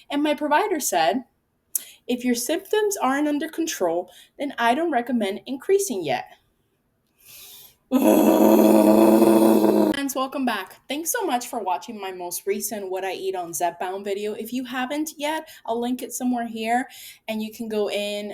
And my provider said, if your symptoms aren't under control, then I don't recommend increasing yet. Friends, welcome back. Thanks so much for watching my most recent What I Eat on Zepbound video. If you haven't yet, I'll link it somewhere here and you can go in,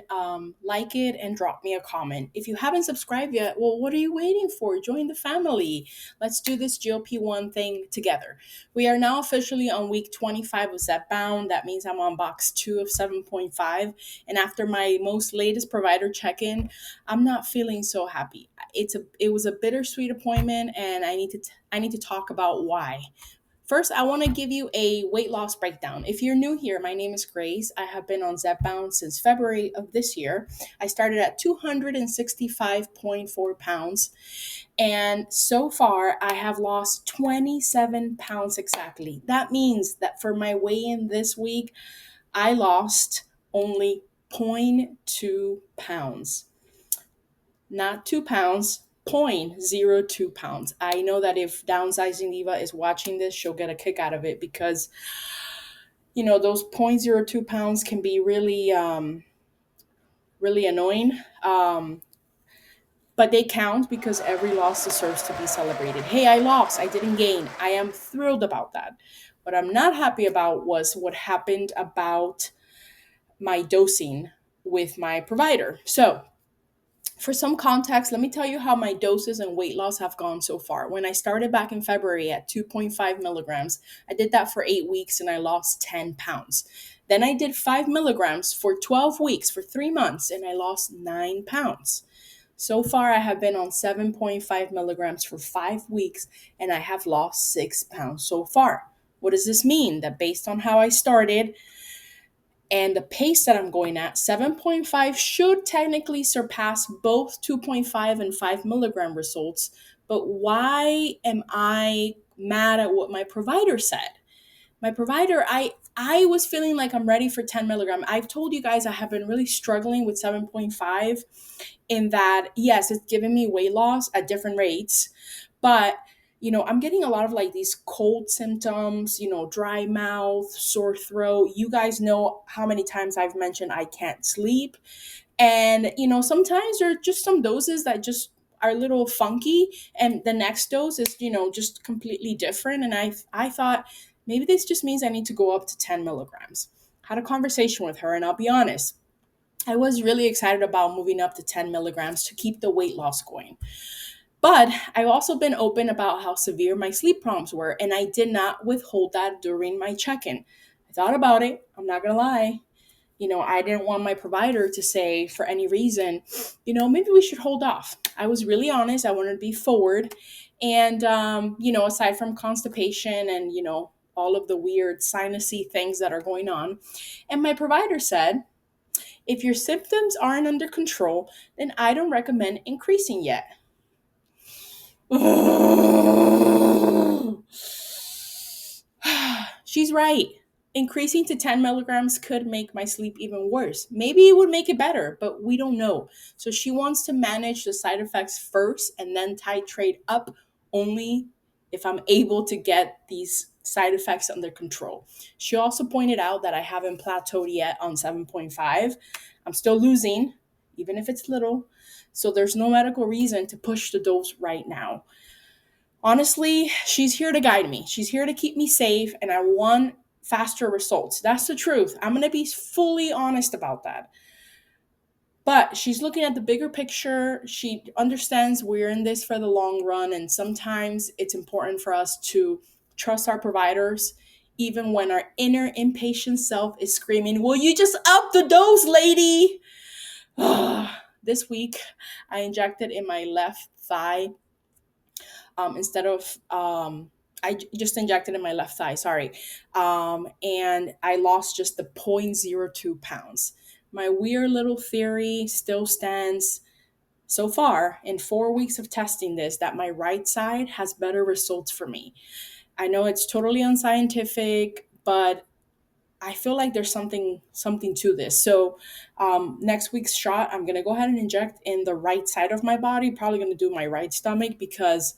like it, and drop me a comment. If you haven't subscribed yet, well, what are you waiting for? Join the family. Let's do this GLP-1 thing together. We are now officially on week 25 of Zepbound. That means I'm on box 2 of 7.5. And after my most latest provider check-in, I'm not feeling so happy. It was a bittersweet appointment, and I need to talk about why. First, I want to give you a weight loss breakdown. If you're new here, my name is Grace. I have been on Zepbound since February of this year. I started at 265.4 pounds, and so far I have lost 27 pounds exactly. That means that for my weigh-in this week, I lost only zero point 0.2 pounds. Not 2 pounds, 0.02 pounds. I know that if Downsizing Diva is watching this, she'll get a kick out of it because, those 0.02 pounds can be really, really annoying. But they count because every loss deserves to be celebrated. Hey, I lost. I didn't gain. I am thrilled about that. What I'm not happy about was what happened about my dosing with my provider. So, for some context, let me tell you how my doses and weight loss have gone so far. When I started back in February at 2.5 milligrams, I did that for 8 weeks and I lost 10 pounds. Then I did 5 milligrams for 12 weeks, for 3 months, and I lost 9 pounds. So far, I have been on 7.5 milligrams for 5 weeks and I have lost 6 pounds so far. What does this mean? That based on how I started, and the pace that I'm going at, 7.5 should technically surpass both 2.5 and 5 milligram results. But why am I mad at what my provider said? My provider, I was feeling like I'm ready for 10 milligram. I've told you guys I have been really struggling with 7.5 in that, yes, it's giving me weight loss at different rates, but I'm getting a lot of like these cold symptoms, dry mouth, sore throat. You guys know how many times I've mentioned I can't sleep. And, sometimes there are just some doses that just are a little funky. And the next dose is, just completely different. And I thought maybe this just means I need to go up to 10 milligrams. Had a conversation with her, and I'll be honest, I was really excited about moving up to 10 milligrams to keep the weight loss going. But I've also been open about how severe my sleep problems were, and I did not withhold that during my check in. I thought about it. I'm not going to lie. I didn't want my provider to say for any reason, maybe we should hold off. I was really honest. I wanted to be forward. And, aside from constipation and, all of the weird sinusy things that are going on. And my provider said, if your symptoms aren't under control, then I don't recommend increasing yet. She's right. Increasing to 10 milligrams could make my sleep even worse. Maybe it would make it better, but we don't know. So she wants to manage the side effects first and then titrate up only if I'm able to get these side effects under control. She also pointed out that I haven't plateaued yet on 7.5. I'm still losing, even if it's little. So there's no medical reason to push the dose right now. Honestly, she's here to guide me. She's here to keep me safe, and I want faster results. That's the truth. I'm going to be fully honest about that. But she's looking at the bigger picture. She understands we're in this for the long run, and sometimes it's important for us to trust our providers, even when our inner impatient self is screaming, will you just up the dose, lady? This week, I injected in my left thigh instead of I just injected in my left thigh, sorry. And I lost just the 0.02 pounds. My weird little theory still stands so far in 4 weeks of testing this, that my right side has better results for me. I know it's totally unscientific, but I feel like there's something to this. So next week's shot, I'm gonna go ahead and inject in the right side of my body. Probably gonna do my right stomach because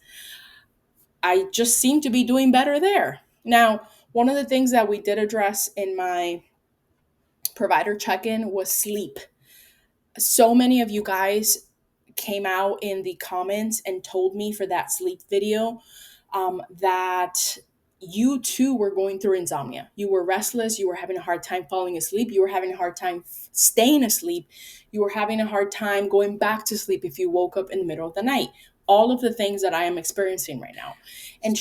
I just seem to be doing better there. Now, One of the things that we did address in my provider check in was sleep. So many of you guys came out in the comments and told me for that sleep video that you too were going through insomnia. You were restless. You were having a hard time falling asleep. You were having a hard time staying asleep. You were having a hard time going back to sleep if you woke up in the middle of the night. All of the things that I am experiencing right now. And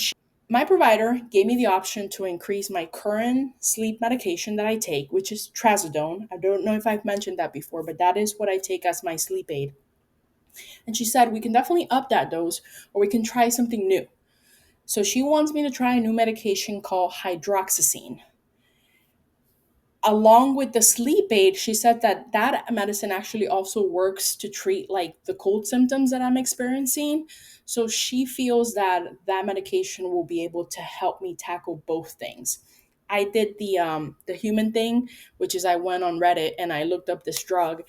my provider gave me the option to increase my current sleep medication that I take, which is trazodone. I don't know if I've mentioned that before, but that is what I take as my sleep aid. And she said, we can definitely up that dose or we can try something new. So she wants me to try a new medication called hydroxyzine. Along with the sleep aid, she said that that medicine actually also works to treat like the cold symptoms that I'm experiencing. So she feels that that medication will be able to help me tackle both things. I did the human thing, which is I went on Reddit and I looked up this drug,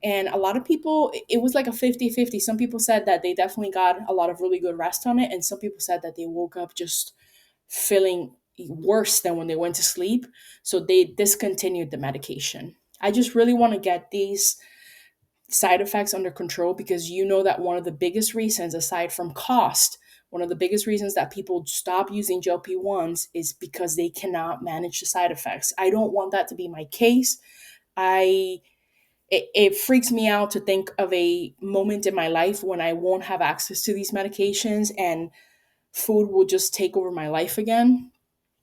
and a lot of people, it was like a 50-50. Some people said that they definitely got a lot of really good rest on it, and some people said that they woke up just feeling worse than when they went to sleep. So they discontinued the medication. I just really want to get these side effects under control because you know that one of the biggest reasons, aside from cost, one of the biggest reasons that people stop using GLP-1s is because they cannot manage the side effects. I don't want that to be my case. I it freaks me out to think of a moment in my life when I won't have access to these medications and food will just take over my life again.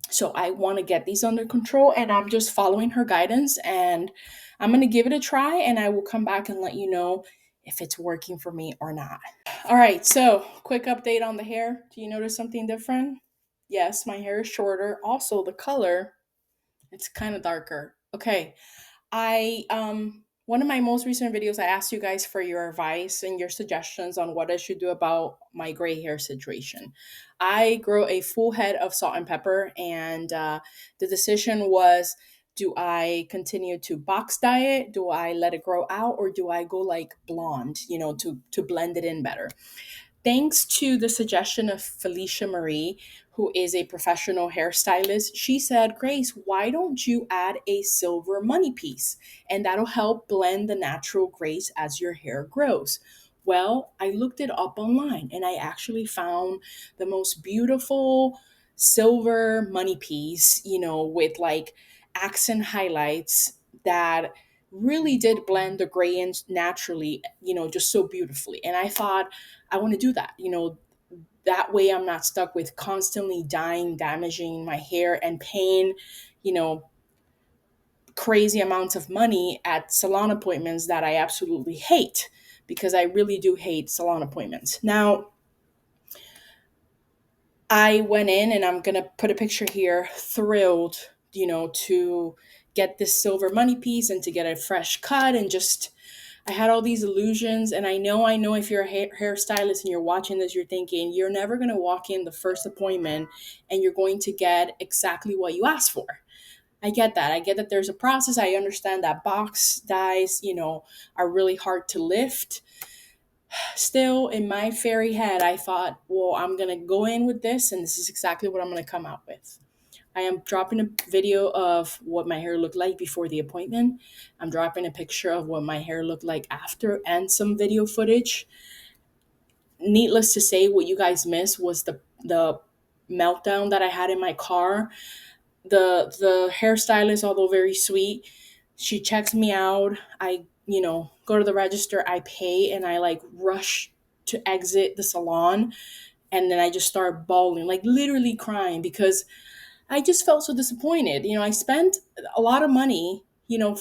So I want to get these under control and I'm just following her guidance and I'm going to give it a try and I will come back and let you know if it's working for me or not. All right, so quick update on the hair. Do you notice something different? Yes, my hair is shorter. Also, the color, it's kind of darker. Okay, I one of my most recent videos I asked you guys for your advice and your suggestions on what I should do about my gray hair situation. I grow a full head of salt and pepper and the decision was, do I continue to box dye it? Do I let it grow out or do I go like blonde, to blend it in better? Thanks to the suggestion of Felicia Marie, who is a professional hairstylist, she said, Grace, why don't you add a silver money piece? And that'll help blend the natural grays as your hair grows. Well, I looked it up online and I actually found the most beautiful silver money piece, with like accent highlights that really did blend the gray in naturally, just so beautifully. And I thought, I want to do that. That way I'm not stuck with constantly dyeing, damaging my hair, and paying, you know, crazy amounts of money at salon appointments that I absolutely hate because I really do hate salon appointments. Now, I went in and I'm going to put a picture here, thrilled, to get this silver money piece and to get a fresh cut and just I had all these illusions, and I know if you're a hairstylist and you're watching this, you're thinking you're never going to walk in the first appointment and you're going to get exactly what you asked for. I get that. I get that there's a process. I understand that box dyes, are really hard to lift. Still, in my fairy head, I thought, well, I'm going to go in with this, and this is exactly what I'm going to come out with. I am dropping a video of what my hair looked like before the appointment. I'm dropping a picture of what my hair looked like after and some video footage. Needless to say, what you guys missed was the meltdown that I had in my car. The hairstylist, although very sweet, she checks me out. I, go to the register, I pay, and I like rush to exit the salon. And then I just start bawling, like literally crying because I just felt so disappointed. I spent a lot of money,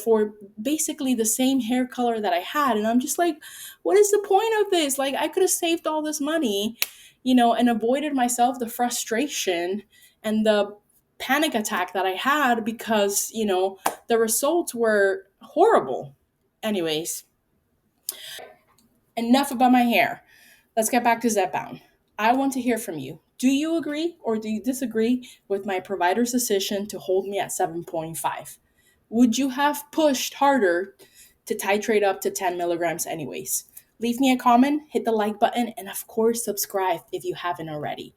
for basically the same hair color that I had. And I'm just like, what is the point of this? Like, I could have saved all this money, and avoided myself the frustration and the panic attack that I had because, the results were horrible. Anyways, enough about my hair. Let's get back to Zepbound. I want to hear from you. Do you agree or do you disagree with my provider's decision to hold me at 7.5? Would you have pushed harder to titrate up to 10 milligrams anyways? Leave me a comment, hit the like button, and of course, subscribe if you haven't already.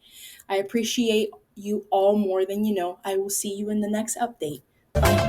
I appreciate you all more than you know. I will see you in the next update. Bye.